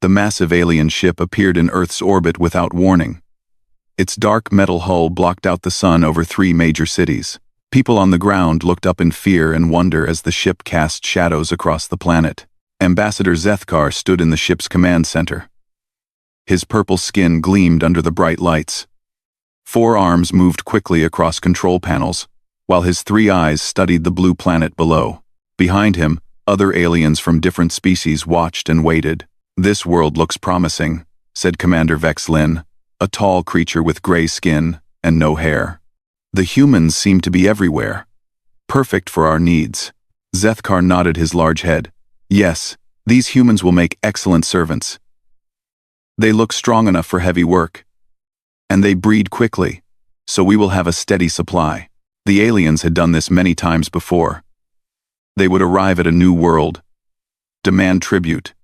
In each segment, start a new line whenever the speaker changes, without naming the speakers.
The massive alien ship appeared in Earth's orbit without warning. Its dark metal hull blocked out the sun over 3 major cities. People on the ground looked up in fear and wonder as the ship cast shadows across the planet. Ambassador Zethkar stood in the ship's command center. His purple skin gleamed under the bright lights. 4 arms moved quickly across control panels, while his 3 eyes studied the blue planet below. Behind him, other aliens from different species watched and waited. "This world looks promising," said Commander Vex Lin, a tall creature with gray skin and no hair. "The humans seem to be everywhere. Perfect for our needs." Zethkar nodded his large head. "Yes, these humans will make excellent servants. They look strong enough for heavy work. And they breed quickly, so we will have a steady supply." The aliens had done this many times before. They would arrive at a new world, demand tribute,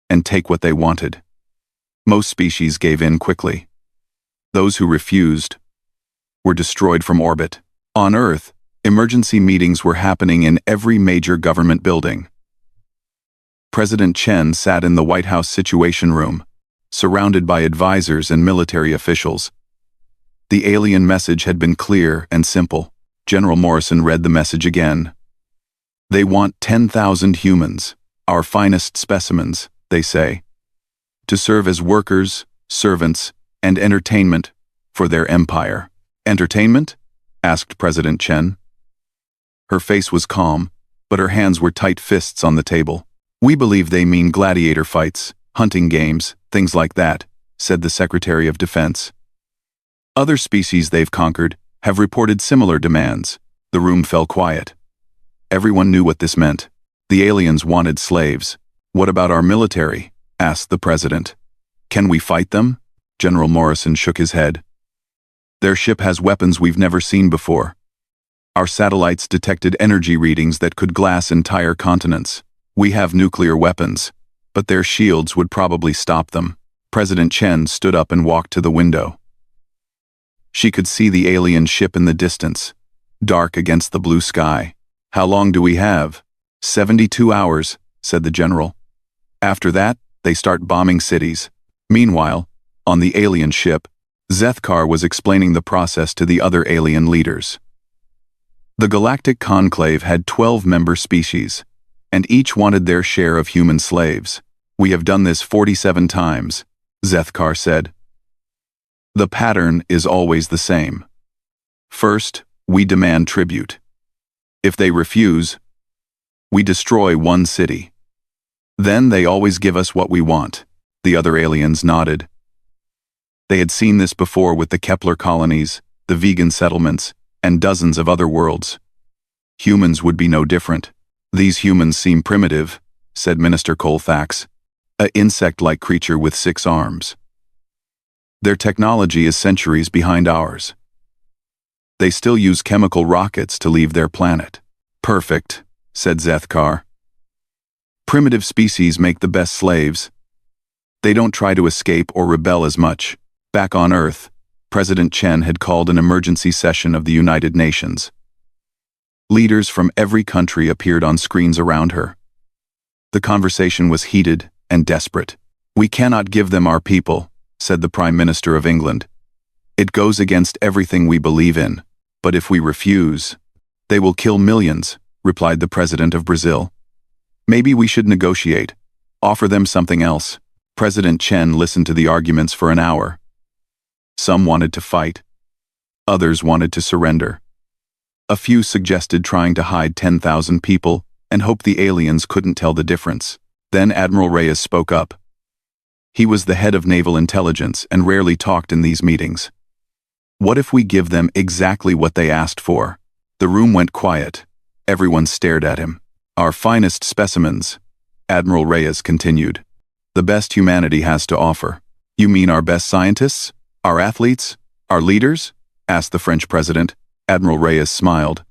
and take what they wanted. Most species gave in quickly. Those who refused were destroyed from orbit. On Earth, emergency meetings were happening in every major government building. President Chen sat in the White House Situation Room, surrounded by advisors and military officials. The alien message had been clear and simple. General Morrison read the message again. "They want 10,000 humans, our finest specimens, they say, to serve as workers, servants, and entertainment for their empire." "Entertainment?" asked President Chen. Her face was calm, but her hands were tight fists on the table. "We believe they mean gladiator fights, hunting games, things like that," said the Secretary of Defense. "Other species they've conquered have reported similar demands." The room fell quiet. Everyone knew what this meant. The aliens wanted slaves. "What about our military?" asked the president. "Can we fight them?" General Morrison shook his head. "Their ship has weapons we've never seen before. Our satellites detected energy readings that could glass entire continents. We have nuclear weapons, but their shields would probably stop them." President Chen stood up and walked to the window. She could see the alien ship in the distance, dark against the blue sky. "How long do we have?" 72 hours, said the general. "After that, they start bombing cities." Meanwhile, on the alien ship, Zethkar was explaining the process to the other alien leaders. The Galactic Conclave had 12 member species, and each wanted their share of human slaves. "We have done this 47 times, Zethkar said. "The pattern is always the same. First, we demand tribute. If they refuse, we destroy one city. Then they always give us what we want." The other aliens nodded. They had seen this before with the Kepler colonies, the vegan settlements, and dozens of other worlds. Humans would be no different. "These humans seem primitive," said Minister Colfax, an insect-like creature with 6 arms. "Their technology is centuries behind ours. They still use chemical rockets to leave their planet." "Perfect," said Zethkar. "Primitive species make the best slaves. They don't try to escape or rebel as much." Back on Earth, President Chen had called an emergency session of the United Nations. Leaders from every country appeared on screens around her. The conversation was heated and desperate. "We cannot give them our people," said the Prime Minister of England. "It goes against everything we believe in. But if we refuse, they will kill millions," replied the President of Brazil. "Maybe we should negotiate. Offer them something else." President Chen listened to the arguments for an hour. Some wanted to fight. Others wanted to surrender. A few suggested trying to hide 10,000 people and hope the aliens couldn't tell the difference. Then Admiral Reyes spoke up. He was the head of naval intelligence and rarely talked in these meetings. "What if we give them exactly what they asked for?" The room went quiet. Everyone stared at him. "Our finest specimens," Admiral Reyes continued. "The best humanity has to offer." "You mean our best scientists? Our athletes? Our leaders?" asked the French president. Admiral Reyes smiled.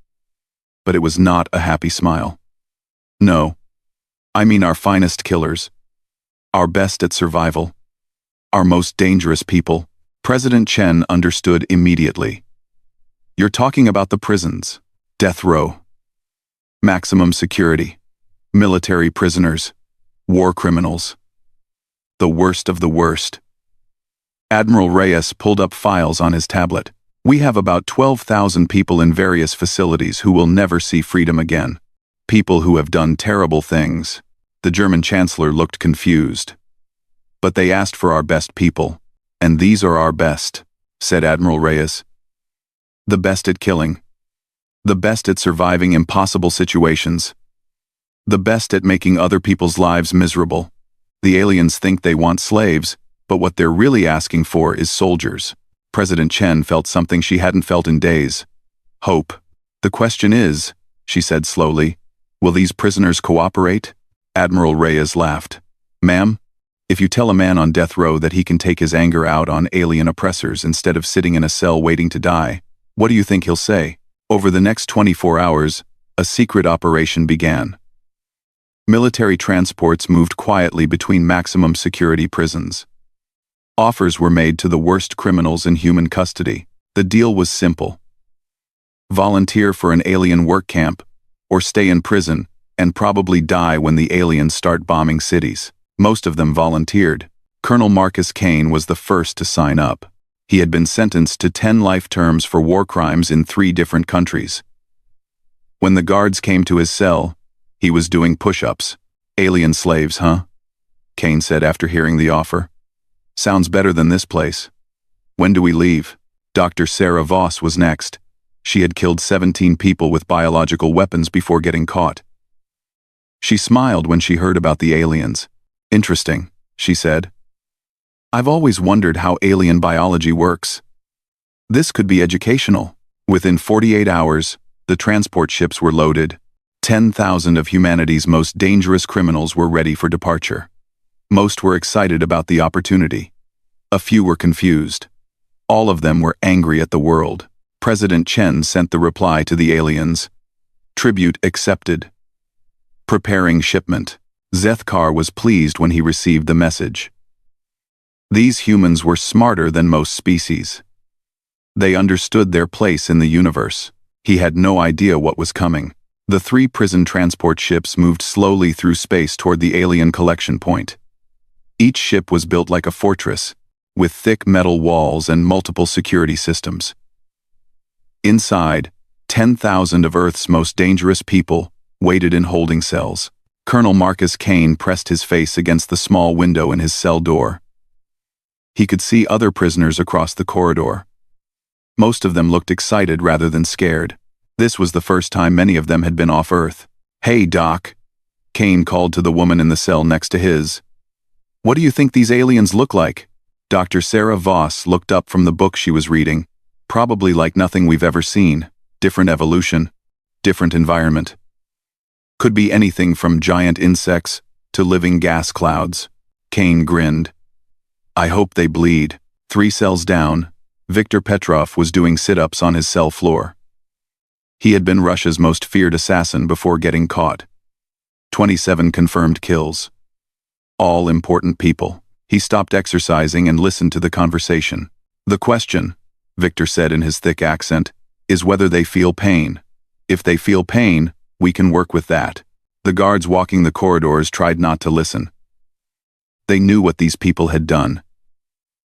But it was not a happy smile. "No. I mean our finest killers. Our best at survival. Our most dangerous people." President Chen understood immediately. "You're talking about the prisons, death row, maximum security, military prisoners, war criminals. The worst of the worst. Admiral Reyes pulled up files on his tablet. We have about 12,000 people in various facilities who will never see freedom again. People who have done terrible things. The German Chancellor looked confused. But they asked for our best people. And these are our best, said Admiral Reyes. The best at killing. The best at surviving impossible situations. The best at making other people's lives miserable. The aliens think they want slaves, but what they're really asking for is soldiers. President Chen felt something she hadn't felt in days. Hope. The question is, she said slowly, will these prisoners cooperate? Admiral Reyes laughed. Ma'am, if you tell a man on death row that he can take his anger out on alien oppressors instead of sitting in a cell waiting to die, what do you think he'll say? Over the next 24 hours, a secret operation began. Military transports moved quietly between maximum security prisons. Offers were made to the worst criminals in human custody. The deal was simple. Volunteer for an alien work camp, or stay in prison, and probably die when the aliens start bombing cities. Most of them volunteered. Colonel Marcus Kane was the first to sign up. He had been sentenced to 10 life terms for war crimes in 3 different countries. When the guards came to his cell, he was doing push-ups. Alien slaves, huh? Kane said after hearing the offer. Sounds better than this place. When do we leave? Dr. Sarah Voss was next. She had killed 17 people with biological weapons before getting caught. She smiled when she heard about the aliens. Interesting, she said. I've always wondered how alien biology works. This could be educational. Within 48 hours, the transport ships were loaded. 10,000 of humanity's most dangerous criminals were ready for departure. Most were excited about the opportunity. A few were confused. All of them were angry at the world. President Chen sent the reply to the aliens. Tribute accepted. Preparing shipment. Zethkar was pleased when he received the message. These humans were smarter than most species. They understood their place in the universe. He had no idea what was coming. The 3 prison transport ships moved slowly through space toward the alien collection point. Each ship was built like a fortress, with thick metal walls and multiple security systems. Inside, 10,000 of Earth's most dangerous people waited in holding cells. Colonel Marcus Kane pressed his face against the small window in his cell door. He could see other prisoners across the corridor. Most of them looked excited rather than scared. This was the first time many of them had been off Earth. Hey, Doc, Kane called to the woman in the cell next to his. What do you think these aliens look like? Dr. Sarah Voss looked up from the book she was reading. Probably like nothing we've ever seen. Different evolution. Different environment. Could be anything from giant insects to living gas clouds. Kane grinned. I hope they bleed. 3 cells down, Viktor Petrov was doing sit-ups on his cell floor. He had been Russia's most feared assassin before getting caught. 27 confirmed kills. All important people. He stopped exercising and listened to the conversation. The question, Victor said in his thick accent, is whether they feel pain. If they feel pain, we can work with that. The guards walking the corridors tried not to listen. They knew what these people had done.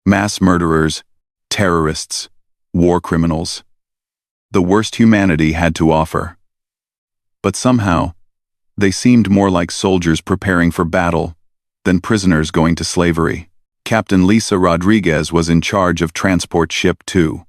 Mass murderers, terrorists, war criminals. The worst humanity had to offer. But somehow, they seemed more like soldiers preparing for battle than prisoners going to slavery. Captain Lisa Rodriguez was in charge of Transport Ship 2.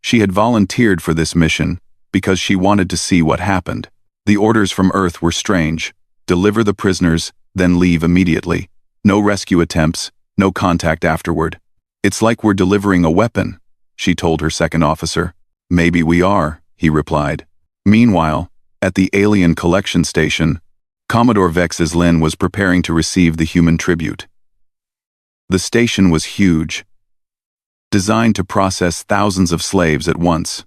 She had volunteered for this mission because she wanted to see what happened. The orders from Earth were strange. Deliver the prisoners, then leave immediately. No rescue attempts, no contact afterward. It's like we're delivering a weapon, she told her second officer. Maybe we are, he replied. Meanwhile, at the alien collection station, Commodore Vexeslin was preparing to receive the human tribute. The station was huge, designed to process thousands of slaves at once.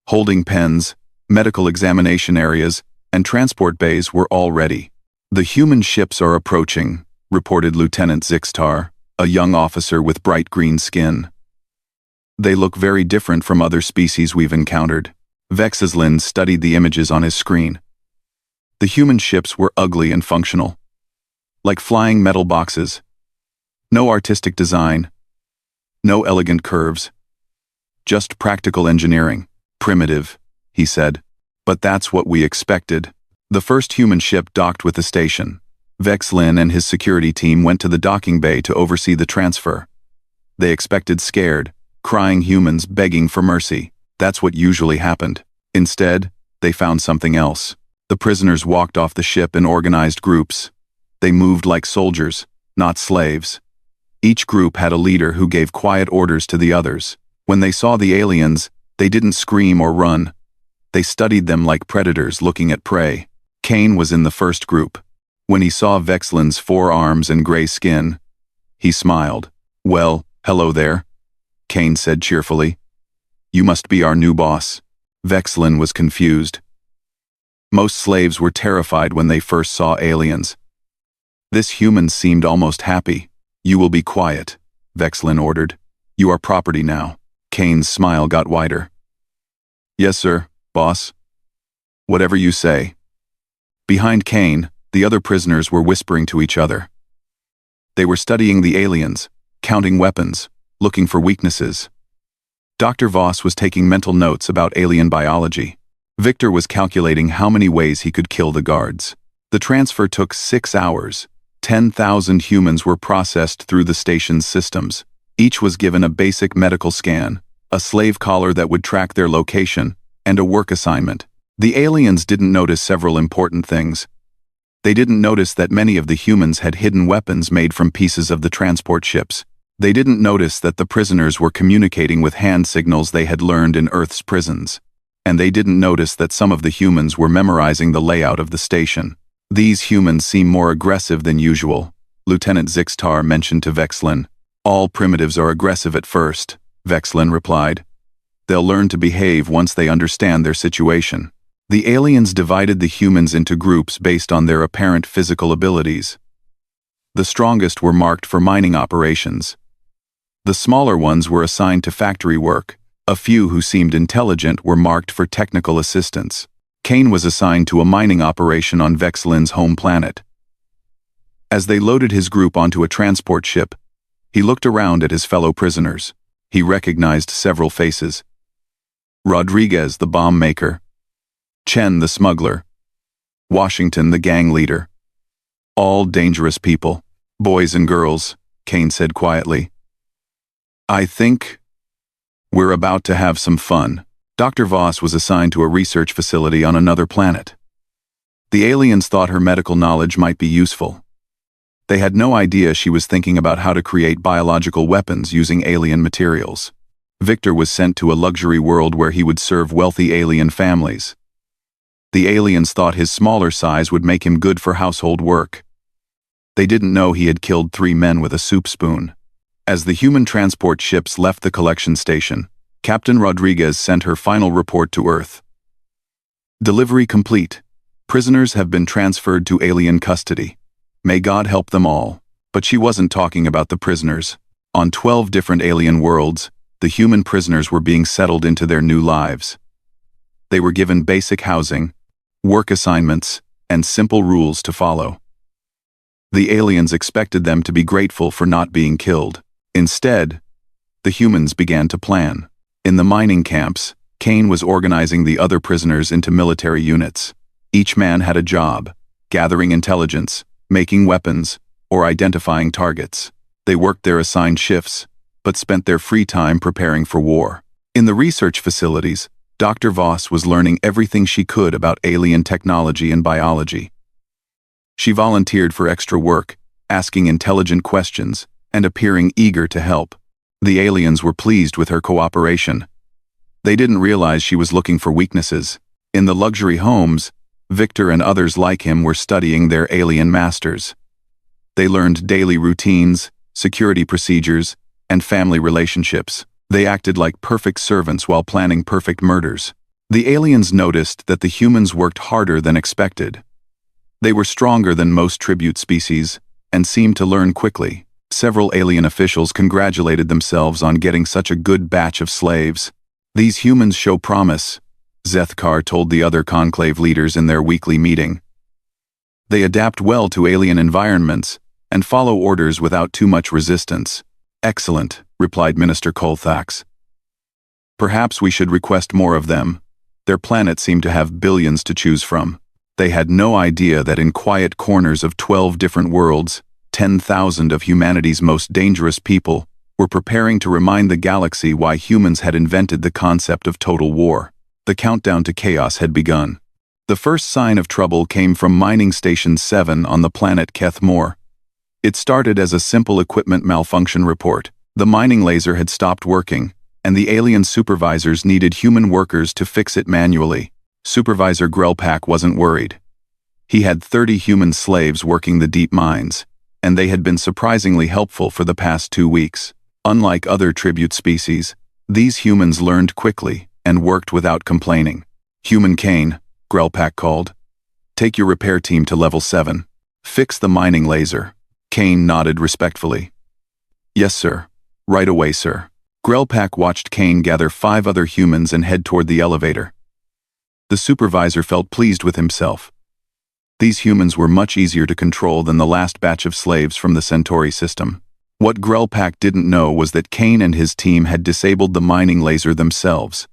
Holding pens, medical examination areas, and transport bays were all ready. The human ships are approaching, reported Lieutenant Zixtar, a young officer with bright green skin. They look very different from other species we've encountered. Vexeslin studied the images on his screen. The human ships were ugly and functional, like flying metal boxes. No artistic design, no elegant curves, just practical engineering. Primitive, he said. But that's what we expected. The first human ship docked with the station. Vexlin and his security team went to the docking bay to oversee the transfer. They expected scared, crying humans begging for mercy. That's what usually happened. Instead, they found something else. The prisoners walked off the ship in organized groups. They moved like soldiers, not slaves. Each group had a leader who gave quiet orders to the others. When they saw the aliens, they didn't scream or run. They studied them like predators looking at prey. Kane was in the first group. When he saw Vexlin's 4 arms and gray skin, he smiled. "Well, hello there," Kane said cheerfully. "You must be our new boss." Vexlin was confused. Most slaves were terrified when they first saw aliens. This human seemed almost happy. "You will be quiet," Vexlin ordered. "You are property now." Kane's smile got wider. "Yes, sir, boss. Whatever you say." Behind Kane, the other prisoners were whispering to each other. They were studying the aliens, counting weapons, looking for weaknesses. Dr. Voss was taking mental notes about alien biology. Victor was calculating how many ways he could kill the guards. The transfer took 6 hours. 10,000 humans were processed through the station's systems. Each was given a basic medical scan, a slave collar that would track their location, and a work assignment. The aliens didn't notice several important things. They didn't notice that many of the humans had hidden weapons made from pieces of the transport ships. They didn't notice that the prisoners were communicating with hand signals they had learned in Earth's prisons. And they didn't notice that some of the humans were memorizing the layout of the station. "These humans seem more aggressive than usual," Lieutenant Zixtar mentioned to Vexlin. "All primitives are aggressive at first," Vexlin replied. "They'll learn to behave once they understand their situation." The aliens divided the humans into groups based on their apparent physical abilities. The strongest were marked for mining operations. The smaller ones were assigned to factory work. A few who seemed intelligent were marked for technical assistance. Kane was assigned to a mining operation on Vexlin's home planet. As they loaded his group onto a transport ship, he looked around at his fellow prisoners. He recognized several faces. Rodriguez, the bomb maker. Chen, the smuggler. Washington, the gang leader. All dangerous people. "Boys and girls," Kane said quietly. "I think we're about to have some fun." Dr. Voss was assigned to a research facility on another planet. The aliens thought her medical knowledge might be useful. They had no idea she was thinking about how to create biological weapons using alien materials. Victor was sent to a luxury world where he would serve wealthy alien families. The aliens thought his smaller size would make him good for household work. They didn't know he had killed 3 men with a soup spoon. As the human transport ships left the collection station, Captain Rodriguez sent her final report to Earth. "Delivery complete. Prisoners have been transferred to alien custody. May God help them all." But she wasn't talking about the prisoners. On 12 different alien worlds, the human prisoners were being settled into their new lives. They were given basic housing, work assignments, and simple rules to follow. The aliens expected them to be grateful for not being killed. Instead, the humans began to plan. In the mining camps, Kane was organizing the other prisoners into military units. Each man had a job, gathering intelligence, making weapons, or identifying targets. They worked their assigned shifts, but spent their free time preparing for war. In the research facilities, Dr. Voss was learning everything she could about alien technology and biology. She volunteered for extra work, asking intelligent questions, and appearing eager to help. The aliens were pleased with her cooperation. They didn't realize she was looking for weaknesses. In the luxury homes, Victor and others like him were studying their alien masters. They learned daily routines, security procedures, and family relationships. They acted like perfect servants while planning perfect murders. The aliens noticed that the humans worked harder than expected. They were stronger than most tribute species, and seemed to learn quickly. Several alien officials congratulated themselves on getting such a good batch of slaves. "These humans show promise," Zethkar told the other conclave leaders in their weekly meeting. "They adapt well to alien environments, and follow orders without too much resistance. Excellent, replied Minister Colthax. Perhaps we should request more of them. Their planet seemed to have billions to choose from. They had no idea that in quiet corners of 12 different worlds, 10,000 of humanity's most dangerous people were preparing to remind the galaxy why humans had invented the concept of total war. The countdown to chaos had begun. The first sign of trouble came from Mining Station 7 on the planet Kethmore. It started as a simple equipment malfunction report. The mining laser had stopped working, and the alien supervisors needed human workers to fix it manually. Supervisor Grelpak wasn't worried. He had 30 human slaves working the deep mines, and they had been surprisingly helpful for the past 2 weeks. Unlike other tribute species, these humans learned quickly and worked without complaining. Human Kane, Grelpak called. Take your repair team to level 7. Fix the mining laser. Kane nodded respectfully. Yes, sir. Right away, sir. Grelpak watched Kane gather 5 other humans and head toward the elevator. The supervisor felt pleased with himself. These humans were much easier to control than the last batch of slaves from the Centauri system. What Grelpak didn't know was that Kane and his team had disabled the mining laser themselves.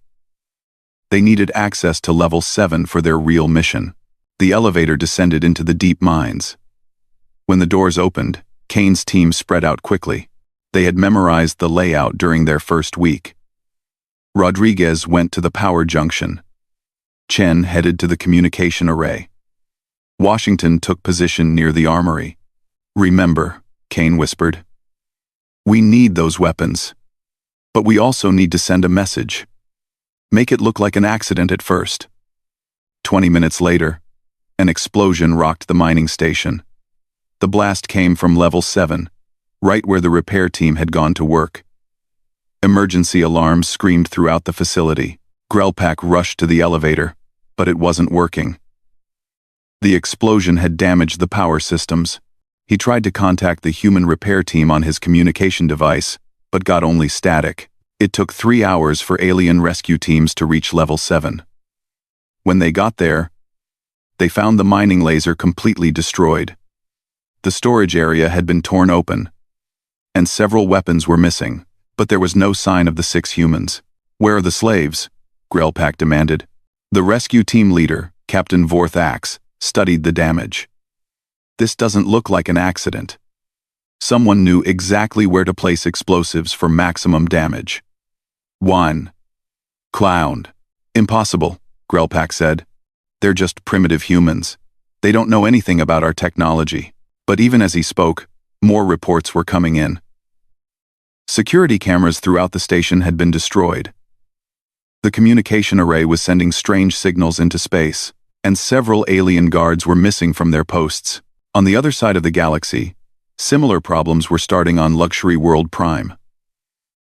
They needed access to level 7 for their real mission. The elevator descended into the deep mines. When the doors opened, Kane's team spread out quickly. They had memorized the layout during their first week. Rodriguez went to the power junction. Chen headed to the communication array. Washington took position near the armory. Remember, Kane whispered. We need those weapons. But we also need to send a message. Make it look like an accident at first. 20 minutes later, an explosion rocked the mining station. The blast came from level 7, right where the repair team had gone to work. Emergency alarms screamed throughout the facility. Grelpak rushed to the elevator, but it wasn't working. The explosion had damaged the power systems. He tried to contact the human repair team on his communication device, but got only static. It took 3 hours for alien rescue teams to reach level 7. When they got there, they found the mining laser completely destroyed. The storage area had been torn open, and several weapons were missing, but there was no sign of the 6 humans. Where are the slaves? Grelpak demanded. The rescue team leader, Captain Vorthax, studied the damage. This doesn't look like an accident. Someone knew exactly where to place explosives for maximum damage. 1. Clowned. Impossible, Grelpak said. They're just primitive humans. They don't know anything about our technology. But even as he spoke, more reports were coming in. Security cameras throughout the station had been destroyed. The communication array was sending strange signals into space, and several alien guards were missing from their posts. On the other side of the galaxy, similar problems were starting on Luxury World Prime.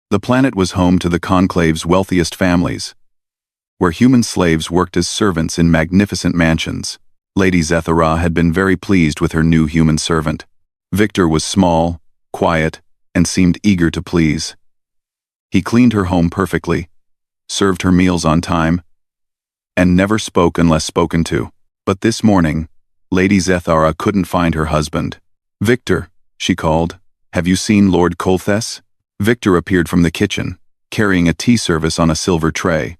The planet was home to the Conclave's wealthiest families, where human slaves worked as servants in magnificent mansions. Lady Zethara had been very pleased with her new human servant. Victor was small, quiet, and seemed eager to please. He cleaned her home perfectly, served her meals on time, and never spoke unless spoken to. But this morning, Lady Zethara couldn't find her husband. Victor, she called, have you seen Lord Colthes? Victor appeared from the kitchen, carrying a tea service on a silver tray.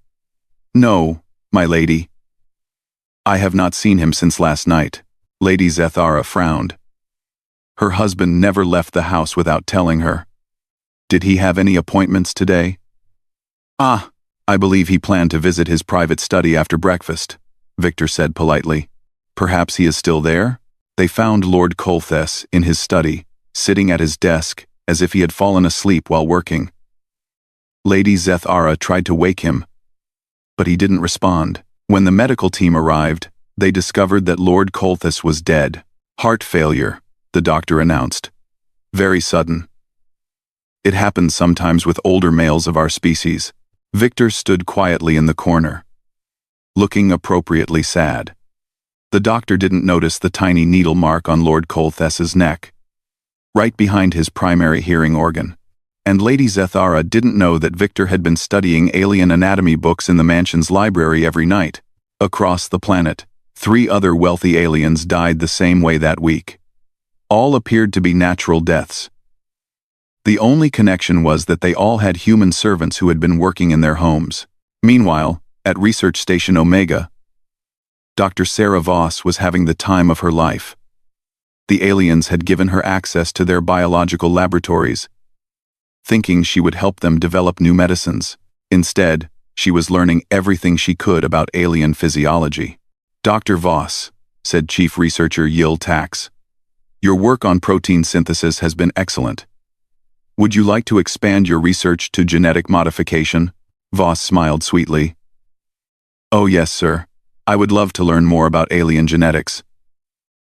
No, my lady. I have not seen him since last night. Lady Zethara frowned. Her husband never left the house without telling her. Did he have any appointments today? Ah, I believe he planned to visit his private study after breakfast, Victor said politely. Perhaps he is still there? They found Lord Colthes in his study, sitting at his desk, as if he had fallen asleep while working. Lady Zethara tried to wake him, but he didn't respond. When the medical team arrived, they discovered that Lord Colthes was dead. Heart failure, the doctor announced. Very sudden. It happens sometimes with older males of our species. Victor stood quietly in the corner, looking appropriately sad. The doctor didn't notice the tiny needle mark on Lord Colthes's neck, right behind his primary hearing organ. And Lady Zethara didn't know that Victor had been studying alien anatomy books in the mansion's library every night. Across the planet, 3 other wealthy aliens died the same way that week. All appeared to be natural deaths. The only connection was that they all had human servants who had been working in their homes. Meanwhile, at Research Station Omega, Dr. Sarah Voss was having the time of her life. The aliens had given her access to their biological laboratories, thinking she would help them develop new medicines. Instead, she was learning everything she could about alien physiology. "Dr. Voss," said Chief Researcher Yil Tax, "your work on protein synthesis has been excellent. Would you like to expand your research to genetic modification?" Voss smiled sweetly. "Oh yes, sir. I would love to learn more about alien genetics.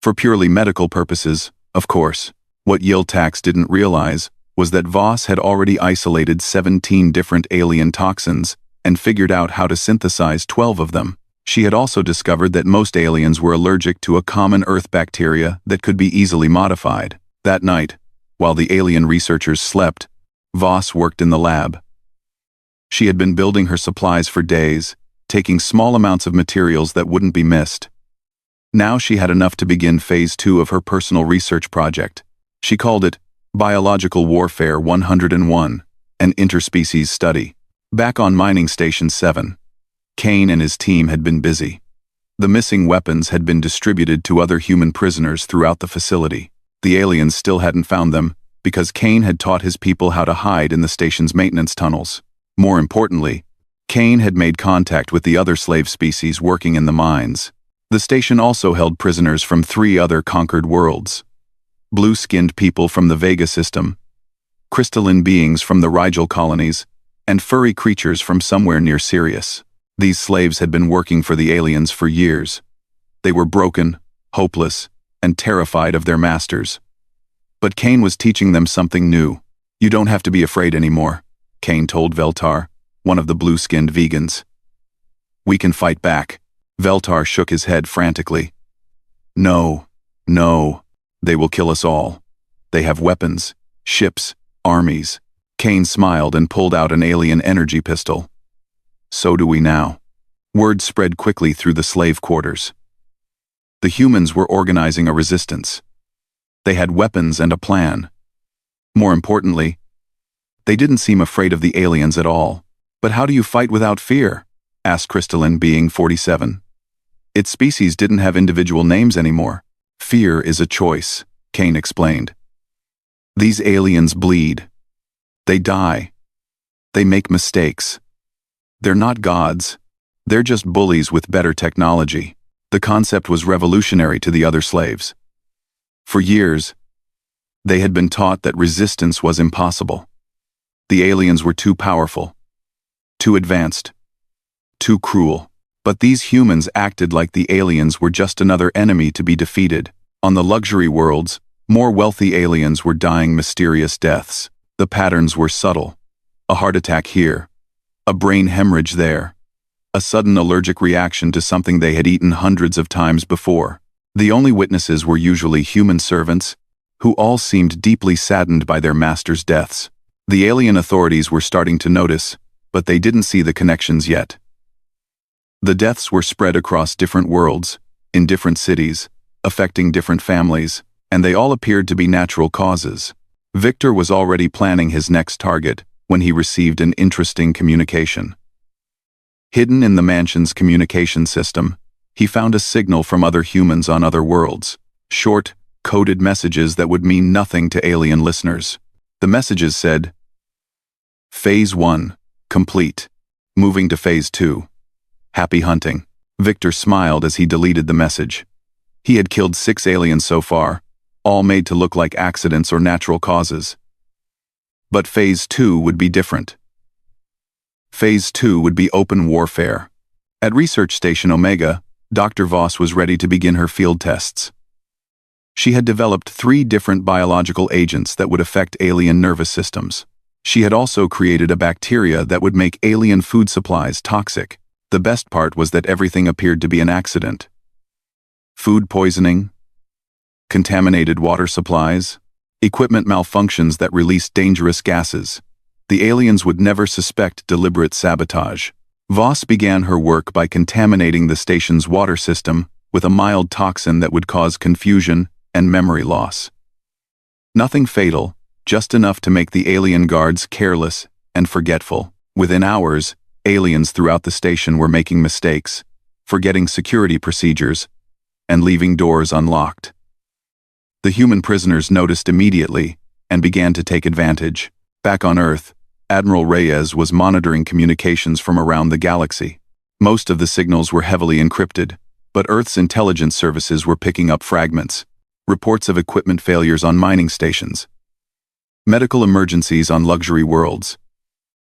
For purely medical purposes, of course." What Yil Tax didn't realize was that Voss had already isolated 17 different alien toxins and figured out how to synthesize 12 of them. She had also discovered that most aliens were allergic to a common Earth bacteria that could be easily modified. That night, while the alien researchers slept, Voss worked in the lab. She had been building her supplies for days, taking small amounts of materials that wouldn't be missed. Now she had enough to begin Phase 2 of her personal research project. She called it Biological Warfare 101, an interspecies study. Back on Mining Station 7, Kane and his team had been busy. The missing weapons had been distributed to other human prisoners throughout the facility. The aliens still hadn't found them, because Kane had taught his people how to hide in the station's maintenance tunnels. More importantly, Kane had made contact with the other slave species working in the mines. The station also held prisoners from 3 other conquered worlds: blue-skinned people from the Vega system, crystalline beings from the Rigel colonies, and furry creatures from somewhere near Sirius. These slaves had been working for the aliens for years. They were broken, hopeless, and terrified of their masters. But Kane was teaching them something new. "You don't have to be afraid anymore," Kane told Veltar, one of the blue-skinned vegans. "We can fight back." Veltar shook his head frantically. No, they will kill us all. They have weapons, ships, armies." Kane smiled and pulled out an alien energy pistol. "So do we now." Word spread quickly through the slave quarters. The humans were organizing a resistance. They had weapons and a plan. More importantly, they didn't seem afraid of the aliens at all. "But how do you fight without fear?" asked Crystalline Being 47. Its species didn't have individual names anymore. "Fear is a choice," Kane explained. "These aliens bleed. They die. They make mistakes. They're not gods. They're just bullies with better technology." The concept was revolutionary to the other slaves. For years, they had been taught that resistance was impossible. The aliens were too powerful, too advanced, too cruel. But these humans acted like the aliens were just another enemy to be defeated. On the luxury worlds, more wealthy aliens were dying mysterious deaths. The patterns were subtle. A heart attack here, a brain hemorrhage there, a sudden allergic reaction to something they had eaten hundreds of times before. The only witnesses were usually human servants, who all seemed deeply saddened by their masters' deaths. The alien authorities were starting to notice, but they didn't see the connections yet. The deaths were spread across different worlds, in different cities, affecting different families, and they all appeared to be natural causes. Victor was already planning his next target when he received an interesting communication. Hidden in the mansion's communication system, he found a signal from other humans on other worlds. Short, coded messages that would mean nothing to alien listeners. The messages said, "Phase 1, complete. Moving to Phase 2. Happy hunting." Victor smiled as he deleted the message. He had killed 6 aliens so far, all made to look like accidents or natural causes. But Phase 2 would be different. Phase 2 would be open warfare. At Research Station Omega, Dr. Voss was ready to begin her field tests. She had developed 3 different biological agents that would affect alien nervous systems. She had also created a bacteria that would make alien food supplies toxic. The best part was that everything appeared to be an accident. Food poisoning, contaminated water supplies, equipment malfunctions that released dangerous gases. The aliens would never suspect deliberate sabotage. Voss began her work by contaminating the station's water system with a mild toxin that would cause confusion and memory loss. Nothing fatal, just enough to make the alien guards careless and forgetful. Within hours, aliens throughout the station were making mistakes, forgetting security procedures, and leaving doors unlocked. The human prisoners noticed immediately and began to take advantage. Back on Earth, Admiral Reyes was monitoring communications from around the galaxy. Most of the signals were heavily encrypted, but Earth's intelligence services were picking up fragments, reports of equipment failures on mining stations, medical emergencies on luxury worlds,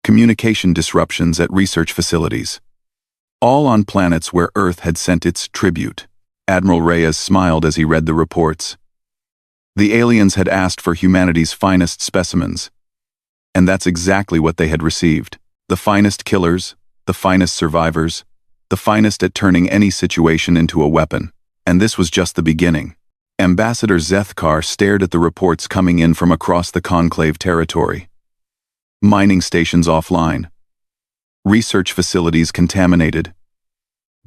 communication disruptions at research facilities, all on planets where Earth had sent its tribute. Admiral Reyes smiled as he read the reports. The aliens had asked for humanity's finest specimens, and that's exactly what they had received. The finest killers, the finest survivors, the finest at turning any situation into a weapon. And this was just the beginning. Ambassador Zethkar stared at the reports coming in from across the Conclave territory. Mining stations offline. Research facilities contaminated.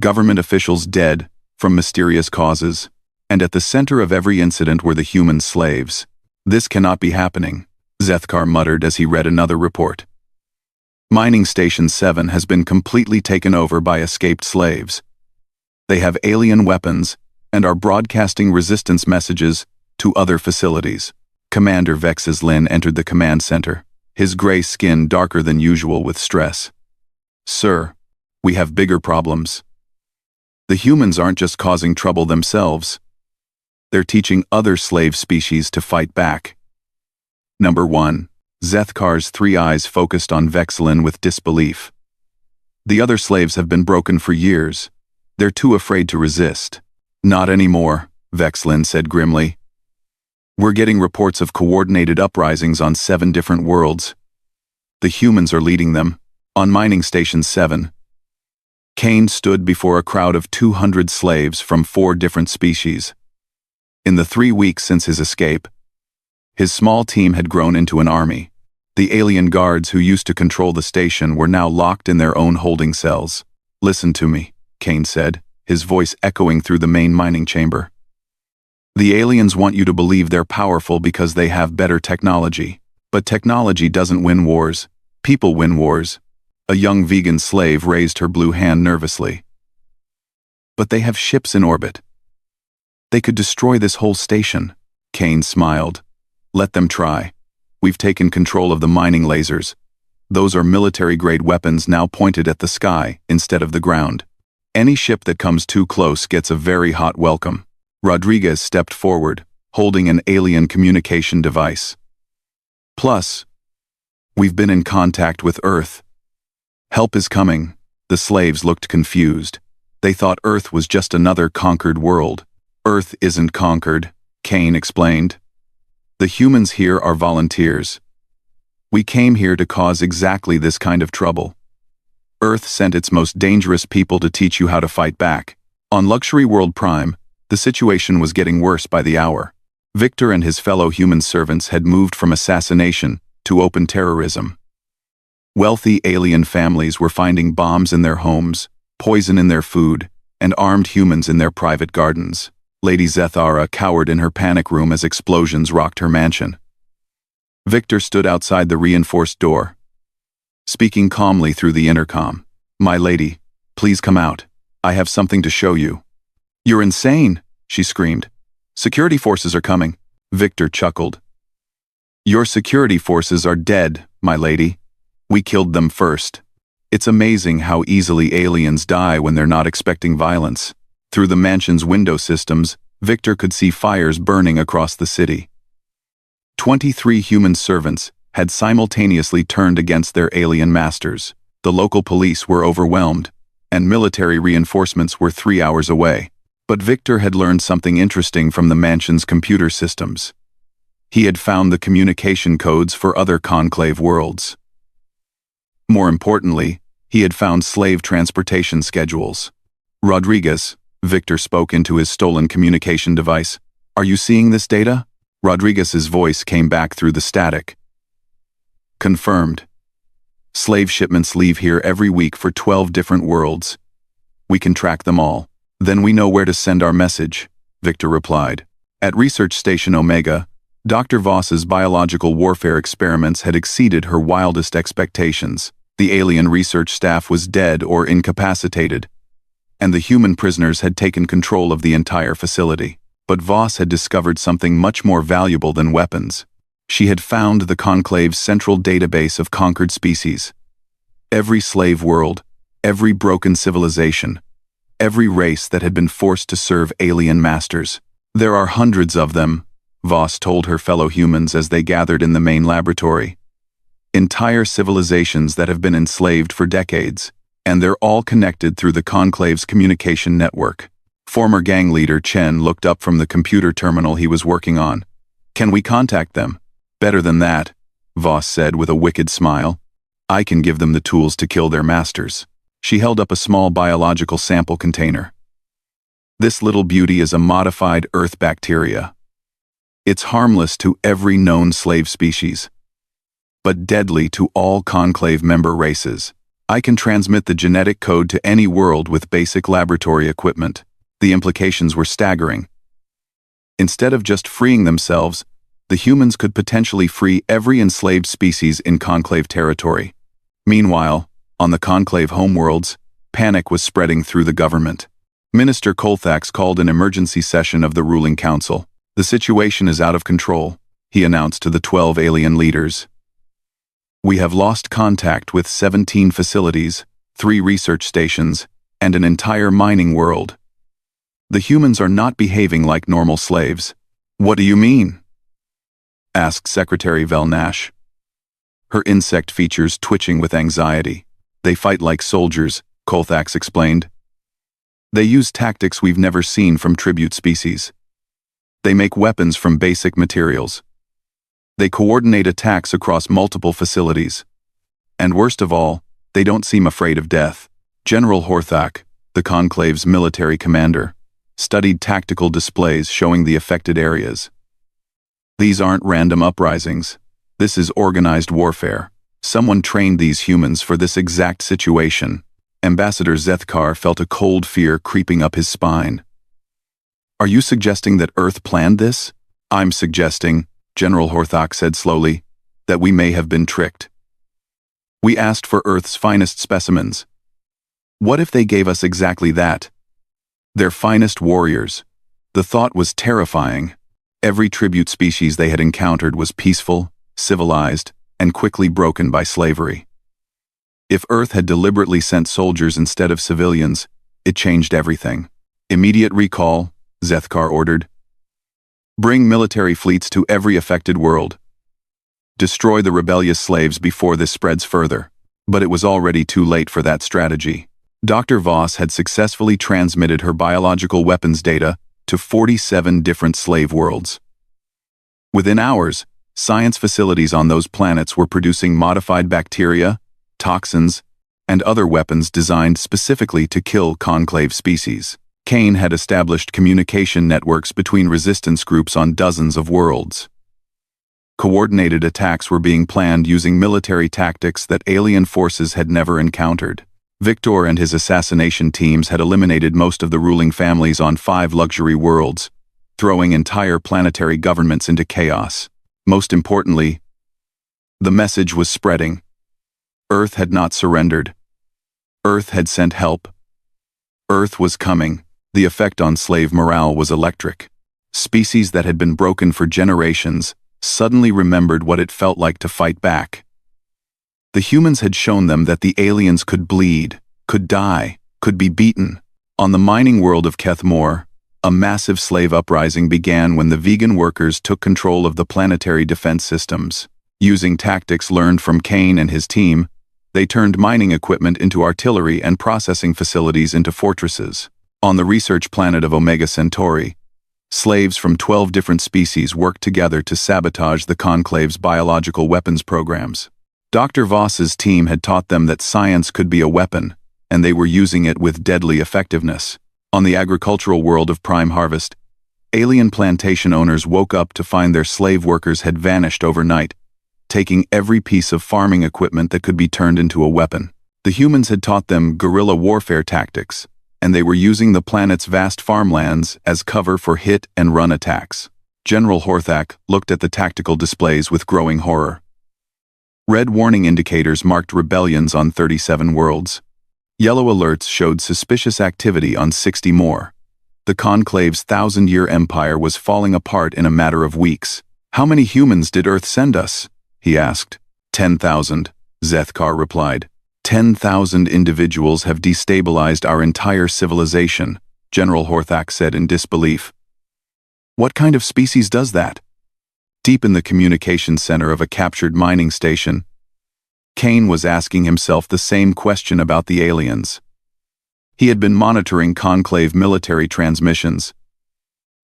Government officials dead from mysterious causes. And at the center of every incident were the human slaves. This cannot be happening, Zethkar muttered as he read another report. Mining Station 7 has been completely taken over by escaped slaves. They have alien weapons and are broadcasting resistance messages to other facilities. Commander Vexes Lin entered the command center, his gray skin darker than usual with stress. Sir, we have bigger problems. The humans aren't just causing trouble themselves. They're teaching other slave species to fight back. Number 1. Zethkar's three eyes focused on Vexlin with disbelief. The other slaves have been broken for years. They're too afraid to resist. Not anymore, Vexlin said grimly. We're getting reports of coordinated uprisings on 7 different worlds. The humans are leading them. On Mining Station 7, Kane stood before a crowd of 200 slaves from 4 different species. In the 3 weeks since his escape, his small team had grown into an army. The alien guards who used to control the station were now locked in their own holding cells. Listen to me, Kane said, his voice echoing through the main mining chamber. The aliens want you to believe they're powerful because they have better technology. But technology doesn't win wars. People win wars. A young vegan slave raised her blue hand nervously. But they have ships in orbit. They could destroy this whole station. Kane smiled. Let them try. We've taken control of the mining lasers. Those are military-grade weapons now pointed at the sky instead of the ground. Any ship that comes too close gets a very hot welcome. Rodriguez stepped forward, holding an alien communication device. Plus, we've been in contact with Earth. Help is coming. The slaves looked confused. They thought Earth was just another conquered world. Earth isn't conquered, Kane explained. The humans here are volunteers. We came here to cause exactly this kind of trouble. Earth sent its most dangerous people to teach you how to fight back. On Luxury World Prime, the situation was getting worse by the hour. Victor and his fellow human servants had moved from assassination to open terrorism. Wealthy alien families were finding bombs in their homes, poison in their food, and armed humans in their private gardens. Lady Zethara cowered in her panic room as explosions rocked her mansion. Victor stood outside the reinforced door, speaking calmly through the intercom. My lady, please come out. I have something to show you. You're insane, she screamed. Security forces are coming. Victor chuckled. Your security forces are dead, my lady. We killed them first. It's amazing how easily aliens die when they're not expecting violence. Through the mansion's window systems, Victor could see fires burning across the city. 23 human servants had simultaneously turned against their alien masters. The local police were overwhelmed, and military reinforcements were 3 hours away. But Victor had learned something interesting from the mansion's computer systems. He had found the communication codes for other conclave worlds. More importantly, he had found slave transportation schedules. Rodriguez, Victor spoke into his stolen communication device. Are you seeing this data? Rodriguez's voice came back through the static. Confirmed. Slave shipments leave here every week for 12 different worlds. We can track them all. Then we know where to send our message, Victor replied. At Research Station Omega, Dr. Voss's biological warfare experiments had exceeded her wildest expectations. The alien research staff was dead or incapacitated, and the human prisoners had taken control of the entire facility. But Voss had discovered something much more valuable than weapons. She had found the Conclave's central database of conquered species. Every slave world, every broken civilization, every race that had been forced to serve alien masters. There are hundreds of them, Voss told her fellow humans as they gathered in the main laboratory. Entire civilizations that have been enslaved for decades, and they're all connected through the Conclave's communication network. Former gang leader Chen looked up from the computer terminal he was working on. Can we contact them? Better than that, Voss said with a wicked smile. I can give them the tools to kill their masters. She held up a small biological sample container. This little beauty is a modified Earth bacteria. It's harmless to every known slave species, but deadly to all Conclave member races. I can transmit the genetic code to any world with basic laboratory equipment. The implications were staggering. Instead of just freeing themselves, the humans could potentially free every enslaved species in Conclave territory. Meanwhile, on the Conclave homeworlds, panic was spreading through the government. Minister Colthax called an emergency session of the ruling council. The situation is out of control, he announced to the 12 alien leaders. We have lost contact with 17 facilities, 3 research stations, and an entire mining world. The humans are not behaving like normal slaves. What do you mean? Asked Secretary Velnash, her insect features twitching with anxiety. They fight like soldiers, Colthax explained. They use tactics we've never seen from tribute species. They make weapons from basic materials. They coordinate attacks across multiple facilities. And worst of all, they don't seem afraid of death. General Horthak, the Conclave's military commander, studied tactical displays showing the affected areas. These aren't random uprisings. This is organized warfare. Someone trained these humans for this exact situation. Ambassador Zethkar felt a cold fear creeping up his spine. Are you suggesting that Earth planned this? I'm suggesting, General Horthak said slowly, that we may have been tricked. We asked for Earth's finest specimens. What if they gave us exactly that? Their finest warriors. The thought was terrifying. Every tribute species they had encountered was peaceful, civilized, and quickly broken by slavery. If Earth had deliberately sent soldiers instead of civilians, it changed everything. Immediate recall, Zethkar ordered. Bring military fleets to every affected world. Destroy the rebellious slaves before this spreads further. But it was already too late for that strategy. Dr. Voss had successfully transmitted her biological weapons data to 47 different slave worlds. Within hours, science facilities on those planets were producing modified bacteria, toxins, and other weapons designed specifically to kill Conclave species. Kane had established communication networks between resistance groups on dozens of worlds. Coordinated attacks were being planned using military tactics that alien forces had never encountered. Victor and his assassination teams had eliminated most of the ruling families on 5 luxury worlds, throwing entire planetary governments into chaos. Most importantly, the message was spreading. Earth had not surrendered. Earth had sent help. Earth was coming. The effect on slave morale was electric. Species that had been broken for generations suddenly remembered what it felt like to fight back. The humans had shown them that the aliens could bleed, could die, could be beaten. On the mining world of Kethmore, a massive slave uprising began when the vegan workers took control of the planetary defense systems. Using tactics learned from Kane and his team, they turned mining equipment into artillery and processing facilities into fortresses. On the research planet of Omega Centauri, slaves from 12 different species worked together to sabotage the Conclave's biological weapons programs. Dr. Voss's team had taught them that science could be a weapon, and they were using it with deadly effectiveness. On the agricultural world of Prime Harvest, alien plantation owners woke up to find their slave workers had vanished overnight, taking every piece of farming equipment that could be turned into a weapon. The humans had taught them guerrilla warfare tactics, and they were using the planet's vast farmlands as cover for hit-and-run attacks. General Horthak looked at the tactical displays with growing horror. Red warning indicators marked rebellions on 37 worlds. Yellow alerts showed suspicious activity on 60 more. The Conclave's thousand-year empire was falling apart in a matter of weeks. "How many humans did Earth send us?" he asked. 10,000, Zethkar replied. 10,000 individuals have destabilized our entire civilization, General Horthak said in disbelief. "What kind of species does that?" Deep in the communications center of a captured mining station, Kane was asking himself the same question about the aliens. He had been monitoring Conclave military transmissions,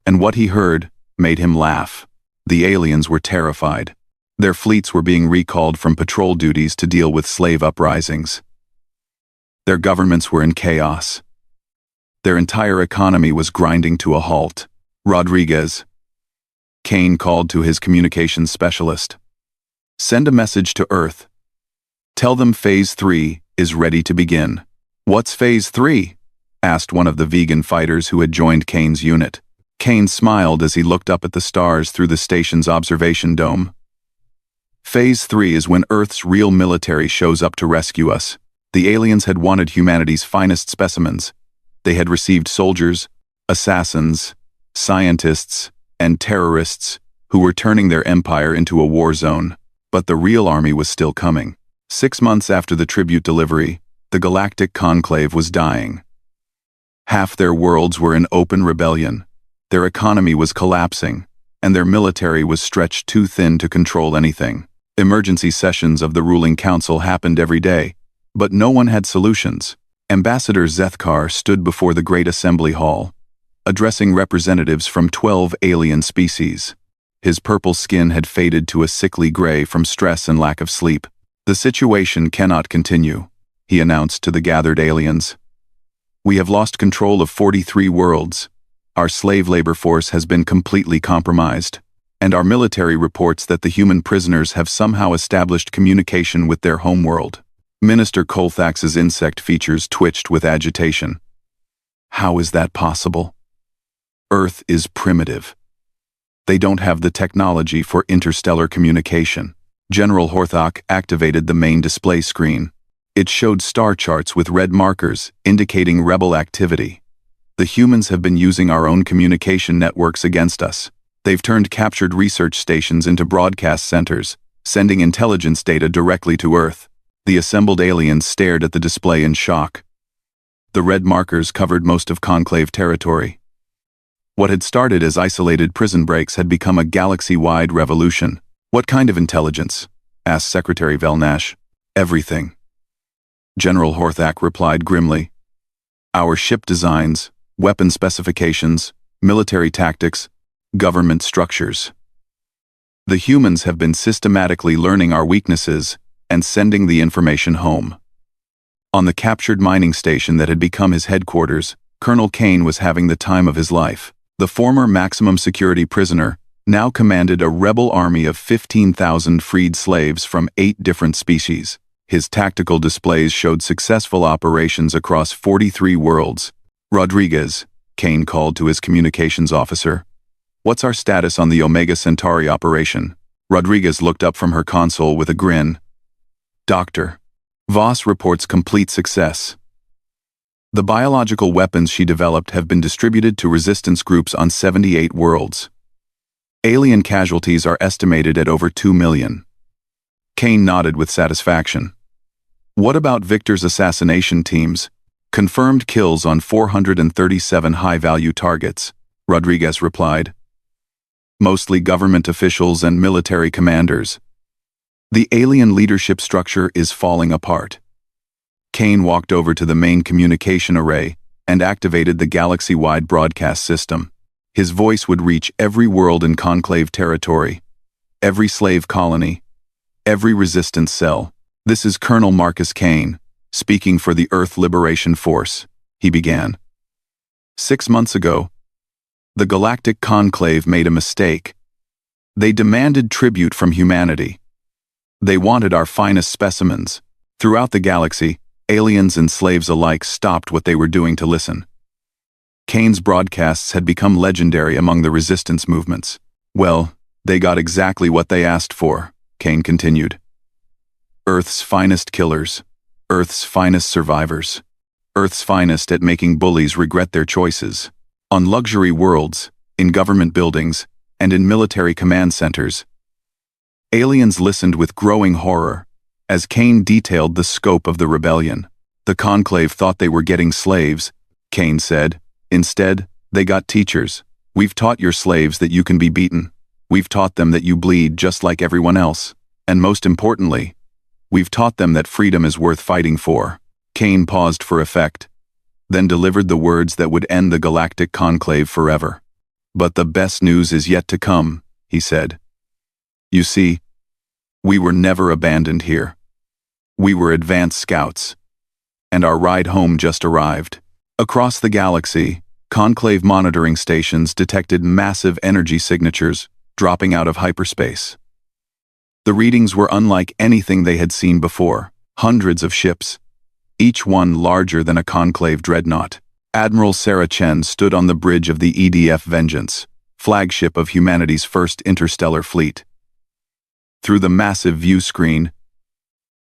and what he heard made him laugh. The aliens were terrified. Their fleets were being recalled from patrol duties to deal with slave uprisings. Their governments were in chaos. Their entire economy was grinding to a halt. "Rodriguez," Kane called to his communications specialist. "Send a message to Earth. Tell them Phase 3 is ready to begin." "What's Phase 3? Asked one of the vegan fighters who had joined Kane's unit. Kane smiled as he looked up at the stars through the station's observation dome. "Phase 3 is when Earth's real military shows up to rescue us. The aliens had wanted humanity's finest specimens. They had received soldiers, assassins, scientists, and terrorists who were turning their empire into a war zone. But the real army was still coming. 6 months after the tribute delivery, the Galactic Conclave was dying. Half their worlds were in open rebellion. Their economy was collapsing, and their military was stretched too thin to control anything. Emergency sessions of the ruling council happened every day, but no one had solutions. Ambassador Zethkar stood before the Great Assembly Hall, addressing representatives from 12 alien species. His purple skin had faded to a sickly gray from stress and lack of sleep. "The situation cannot continue," he announced to the gathered aliens. "We have lost control of 43 worlds. Our slave labor force has been completely compromised, and our military reports that the human prisoners have somehow established communication with their homeworld." Minister Colthax's insect features twitched with agitation. "How is that possible? Earth is primitive. They don't have the technology for interstellar communication." General Horthak activated the main display screen. It showed star charts with red markers indicating rebel activity. "The humans have been using our own communication networks against us. They've turned captured research stations into broadcast centers, sending intelligence data directly to Earth." The assembled aliens stared at the display in shock. The red markers covered most of Conclave territory. What had started as isolated prison breaks had become a galaxy-wide revolution. "What kind of intelligence?" asked Secretary Velnash. "Everything," General Horthak replied grimly. "Our ship designs, weapon specifications, military tactics, government structures. The humans have been systematically learning our weaknesses and sending the information home." On the captured mining station that had become his headquarters, Colonel Kane was having the time of his life. The former maximum security prisoner now commanded a rebel army of 15,000 freed slaves from 8 different species. His tactical displays showed successful operations across 43 worlds. "Rodriguez," Kane called to his communications officer. "What's our status on the Omega Centauri operation?" Rodriguez looked up from her console with a grin. "Doctor, Voss reports complete success. The biological weapons she developed have been distributed to resistance groups on 78 worlds. Alien casualties are estimated at over 2 million. Kane nodded with satisfaction. "What about Victor's assassination teams? Confirmed kills on 437 high-value targets," Rodriguez replied. "Mostly government officials and military commanders. The alien leadership structure is falling apart." Kane walked over to the main communication array and activated the galaxy-wide broadcast system. His voice would reach every world in Conclave territory, every slave colony, every resistance cell. "This is Colonel Marcus Kane, speaking for the Earth Liberation Force," he began. 6 months ago, the Galactic Conclave made a mistake. They demanded tribute from humanity. They wanted our finest specimens. Throughout the galaxy, aliens and slaves alike stopped what they were doing to listen. Kane's broadcasts had become legendary among the resistance movements. Well, they got exactly what they asked for, Kane continued. Earth's finest killers, Earth's finest survivors, Earth's finest at making bullies regret their choices. On luxury worlds, in government buildings, and in military command centers. Aliens listened with growing horror as Kane detailed the scope of the rebellion. The Conclave thought they were getting slaves, Kane said. Instead, they got teachers. We've taught your slaves that you can be beaten. We've taught them that you bleed just like everyone else. And most importantly, we've taught them that freedom is worth fighting for. Kane paused for effect, then delivered the words that would end the Galactic Conclave forever. But the best news is yet to come, he said. You see, we were never abandoned here. We were advanced scouts. And our ride home just arrived. Across the galaxy, Conclave monitoring stations detected massive energy signatures dropping out of hyperspace. The readings were unlike anything they had seen before. Hundreds of ships, each one larger than a Conclave dreadnought. Admiral Sarah Chen stood on the bridge of the EDF Vengeance, flagship of humanity's first interstellar fleet. Through the massive view screen,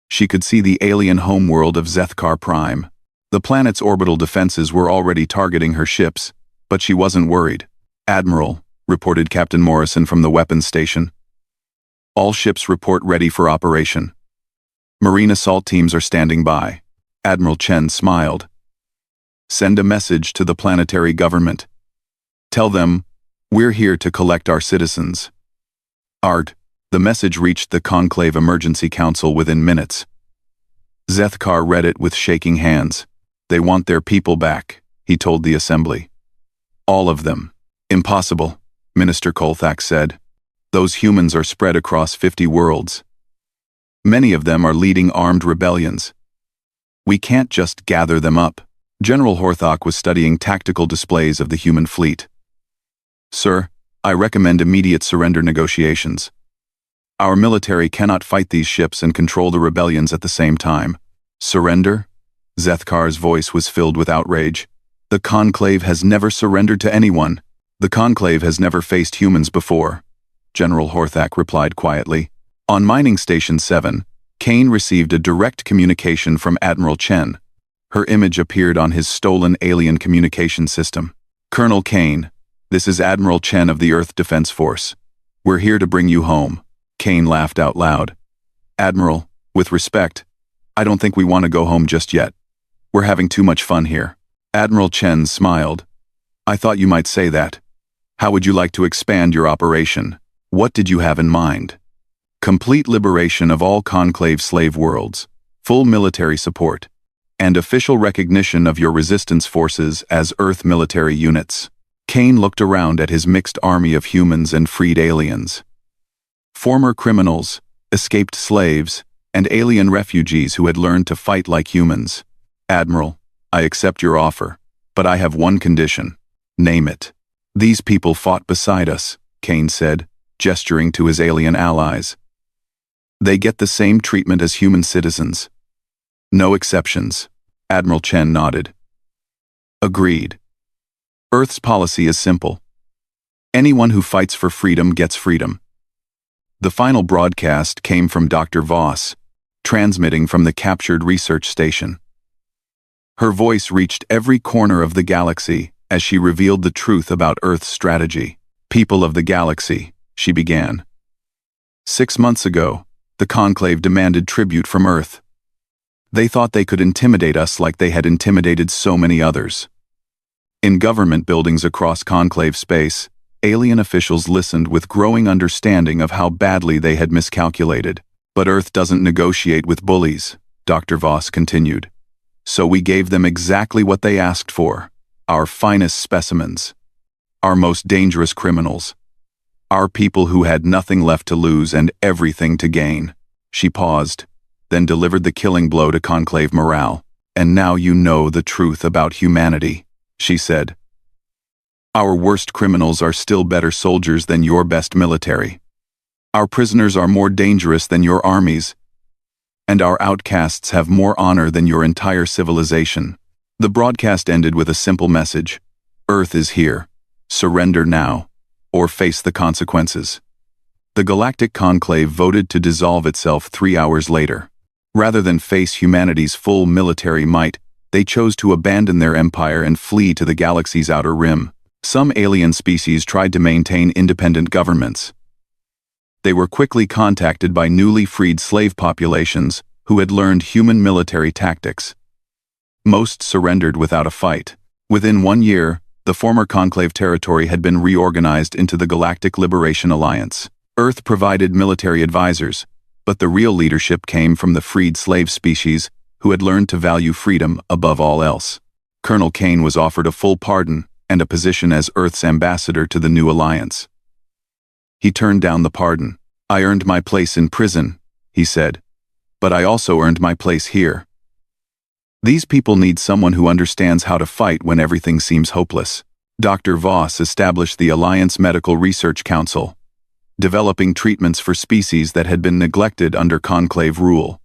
she could see the alien homeworld of Zethkar Prime. The planet's orbital defenses were already targeting her ships, but she wasn't worried. Admiral, reported Captain Morrison from the weapons station. All ships report ready for operation. Marine assault teams are standing by. Admiral Chen smiled. Send a message to the planetary government. Tell them, we're here to collect our citizens. Art. The message reached the Conclave Emergency Council within minutes. Zethkar read it with shaking hands. They want their people back, he told the assembly. All of them. Impossible, Minister Kolthak said. Those humans are spread across 50 worlds. Many of them are leading armed rebellions. We can't just gather them up. General Horthok was studying tactical displays of the human fleet. Sir, I recommend immediate surrender negotiations. Our military cannot fight these ships and control the rebellions at the same time. Surrender? Zethkar's voice was filled with outrage. The Conclave has never surrendered to anyone. The Conclave has never faced humans before, General Horthak replied quietly. On Mining Station 7, Kane received a direct communication from Admiral Chen. Her image appeared on his stolen alien communication system. Colonel Kane, this is Admiral Chen of the Earth Defense Force. We're here to bring you home. Kane laughed out loud. Admiral, with respect, I don't think we want to go home just yet. We're having too much fun here. Admiral Chen smiled. I thought you might say that. How would you like to expand your operation? What did you have in mind? Complete liberation of all Conclave slave worlds, full military support, and official recognition of your resistance forces as Earth military units. Kane looked around at his mixed army of humans and freed aliens. Former criminals, escaped slaves, and alien refugees who had learned to fight like humans. Admiral, I accept your offer, but I have one condition. Name it. These people fought beside us, Kane said, gesturing to his alien allies. They get the same treatment as human citizens. No exceptions. Admiral Chen nodded. Agreed. Earth's policy is simple. Anyone who fights for freedom gets freedom. The final broadcast came from Dr. Voss, transmitting from the captured research station. Her voice reached every corner of the galaxy as she revealed the truth about Earth's strategy. People of the galaxy, she began. 6 months ago, the Conclave demanded tribute from Earth. They thought they could intimidate us like they had intimidated so many others. In government buildings across Conclave space, alien officials listened with growing understanding of how badly they had miscalculated. But Earth doesn't negotiate with bullies, Dr. Voss continued. So we gave them exactly what they asked for, our finest specimens, our most dangerous criminals, our people who had nothing left to lose and everything to gain. She paused, then delivered the killing blow to Conclave morale. And now you know the truth about humanity, she said. Our worst criminals are still better soldiers than your best military. Our prisoners are more dangerous than your armies. And our outcasts have more honor than your entire civilization. The broadcast ended with a simple message. Earth is here. Surrender now. or face the consequences. The Galactic Conclave voted to dissolve itself 3 hours later. Rather than face humanity's full military might, they chose to abandon their empire and flee to the galaxy's outer rim. Some alien species tried to maintain independent governments. They were quickly contacted by newly freed slave populations who had learned human military tactics. Most surrendered without a fight. Within 1 year, the former Conclave territory had been reorganized into the Galactic Liberation Alliance. Earth provided military advisors, but the real leadership came from the freed slave species who had learned to value freedom above all else. Colonel Kane was offered a full pardon and a position as Earth's ambassador to the new alliance. He turned down the pardon. "I earned my place in prison," he said, "but I also earned my place here." These people need someone who understands how to fight when everything seems hopeless. Dr. Voss established the Alliance Medical Research Council, developing treatments for species that had been neglected under Conclave rule.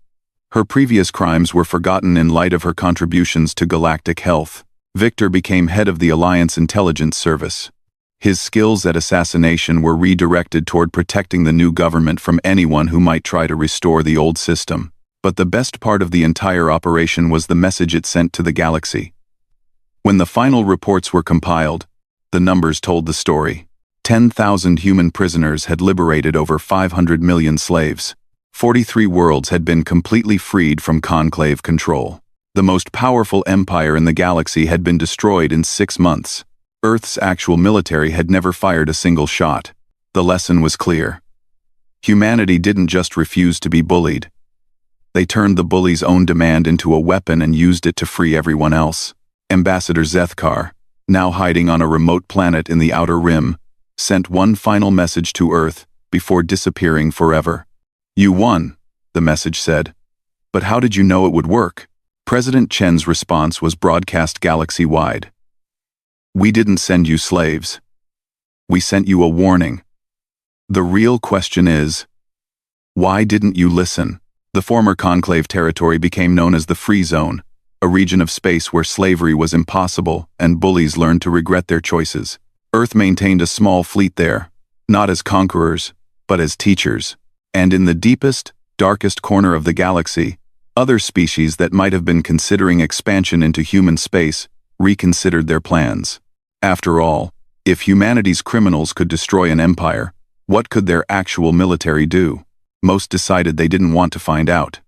Her previous crimes were forgotten in light of her contributions to galactic health. Victor became head of the Alliance Intelligence Service. His skills at assassination were redirected toward protecting the new government from anyone who might try to restore the old system. But the best part of the entire operation was the message it sent to the galaxy. When the final reports were compiled, the numbers told the story. 10,000 human prisoners had liberated over 500 million slaves. 43 worlds had been completely freed from Conclave control. The most powerful empire in the galaxy had been destroyed in 6 months. Earth's actual military had never fired a single shot. The lesson was clear. Humanity didn't just refuse to be bullied. They turned the bully's own demand into a weapon and used it to free everyone else. Ambassador Zethkar, now hiding on a remote planet in the Outer Rim, sent one final message to Earth before disappearing forever. "You won," the message said. "But how did you know it would work?" President Chen's response was broadcast galaxy-wide. "We didn't send you slaves. We sent you a warning. The real question is, why didn't you listen?" The former Conclave territory became known as the Free Zone, a region of space where slavery was impossible and bullies learned to regret their choices. Earth maintained a small fleet there, not as conquerors, but as teachers. And in the deepest, darkest corner of the galaxy, other species that might have been considering expansion into human space reconsidered their plans. After all, if humanity's criminals could destroy an empire, what could their actual military do? Most decided they didn't want to find out.